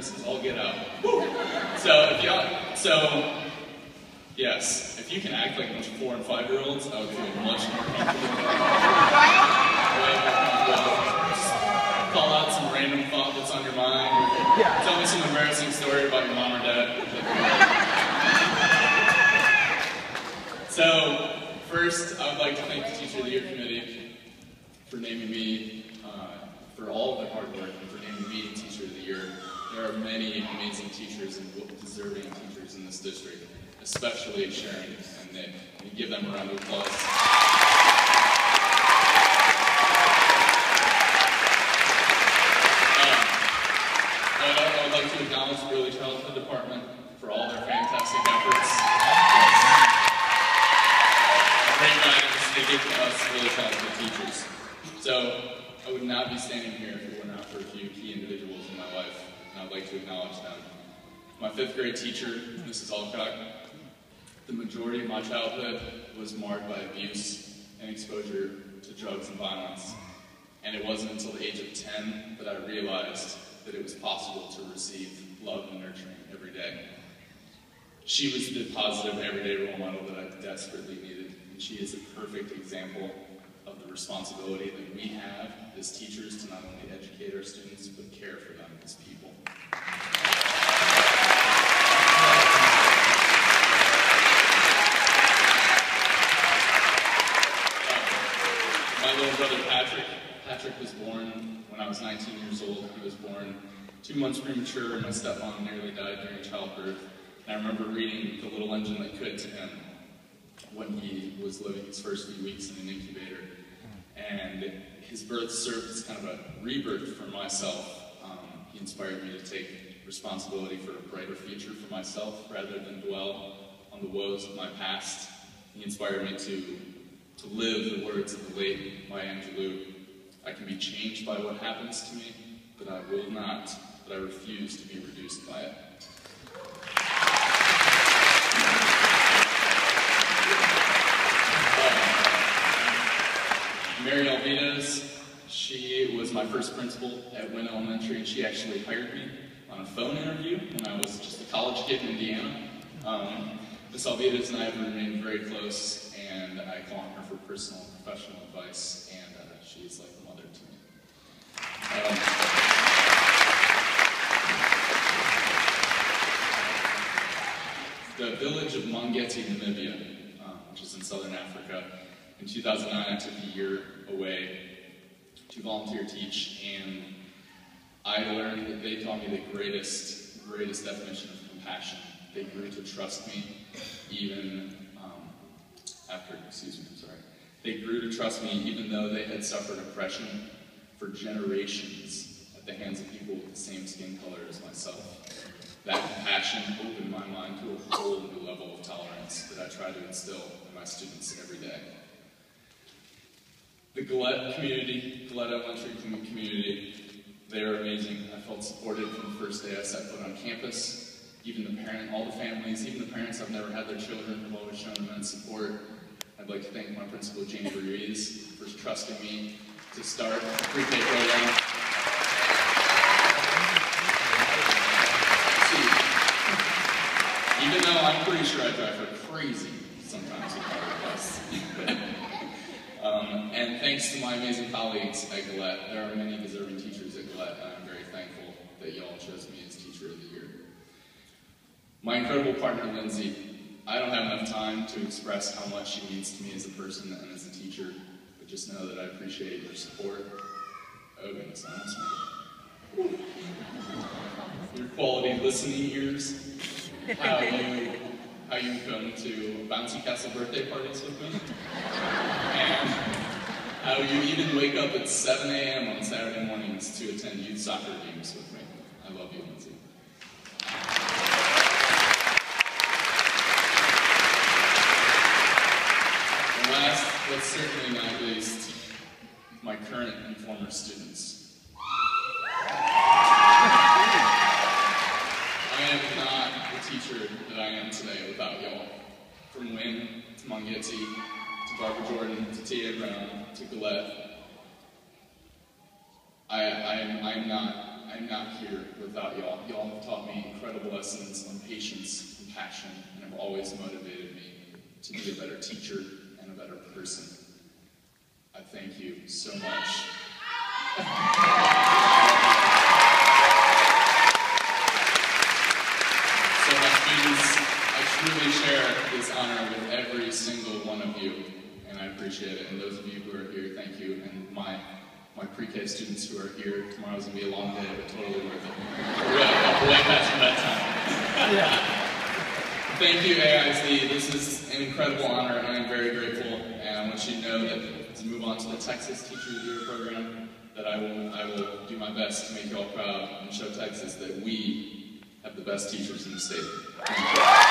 nervous as all get out. Woo! Yes, if you can act like a bunch of 4- and 5-year-olds, I would feel much more comfortable. Just call out some random thought that's on your mind. Tell me some embarrassing story about your mom or dad. So, first, I would like to thank the Teacher of the Year Committee for naming me, for all of their hard work, and for naming me Teacher of the Year. There are many amazing teachers and deserving teachers in this district, especially Sharon and Nick. We give them a round of applause. I would like to acknowledge the Early Childhood Department for all their fantastic efforts. Great guidance they give to us early childhood teachers. So, I would not be standing here if it were not for a few key individuals in my life, and I'd like to acknowledge them. My 5th grade teacher, Mrs. Alcock. The majority of my childhood was marred by abuse and exposure to drugs and violence. And it wasn't until the age of 10 that I realized that it was possible to receive love and nurturing every day. She was the positive, everyday role model that I desperately needed. And she is a perfect example of the responsibility that we have as teachers to not only educate our students, but care for them as people. My little brother Patrick was born when I was 19 years old. He was born 2 months premature, and my stepmom nearly died during childbirth. And I remember reading The Little Engine That Could to him when he was living his first few weeks in an incubator. And his birth served as kind of a rebirth for myself. He inspired me to take responsibility for a brighter future for myself rather than dwell on the woes of my past. He inspired me to live the words of the late Maya Angelou. I can be changed by what happens to me, but I will not, but I refuse to be reduced by it. Mary Alvidas, she was my first principal at Wynn Elementary, and she actually hired me on a phone interview when I was just a college kid in Indiana. Ms. Alvidas and I have remained very close, and I call on her for personal and professional advice, and she is like a mother to me. The village of Mangeti, Namibia, which is in southern Africa. In 2009, I took a year away to volunteer teach, and I learned that they taught me the greatest definition of compassion. They grew to trust me even They grew to trust me even though they had suffered oppression for generations at the hands of people with the same skin color as myself. That compassion opened my mind to a whole new level of tolerance that I try to instill in my students every day. The Gillette community, Gillette Elementary community, they are amazing. I felt supported from the first day I set foot on campus. Even the all the families, even the parents I've never had their children have always shown immense support. I'd like to thank my principal, Jane Ruiz, for trusting me to start a pre-K program. Even though I'm pretty sure I drive her crazy sometimes with my requests. And thanks to my amazing colleagues at Gillette, there are many deserving teachers at Gillette, and I'm very thankful that y'all chose me as Teacher of the Year. My incredible partner, Lindsay, I don't have enough time to express how much she means to me as a person and as a teacher, but just know that I appreciate your support. Oh goodness, I almost made it. Your quality listening ears, how you come to bouncy castle birthday parties with me, and how you even wake up at 7 a.m. on Saturday mornings to attend youth soccer games with me. I love you, Lindsay. And last, but certainly not least, my current and former students. I am not the teacher that I am today without y'all. From Wynn to Mangeti, to Barbara Jordan, to Tia Brown, to Gillette. I'm not I'm not here without y'all. Y'all have taught me incredible lessons on patience, compassion, and have always motivated me to be a better teacher and a better person. I thank you so much. So my students, I truly share this honor with every single one of you, and I appreciate it. And those of you who are here, thank you. And my pre-K students who are here, tomorrow's going to be a long day, but totally worth it. We're way past that time. Yeah. Thank you, AISD. This is an incredible honor, and I'm very grateful. And I want you to know that to move on to the Texas Teacher of the Year program, that I will do my best to make you all proud and show Texas that we have the best teachers in the state. Thank you.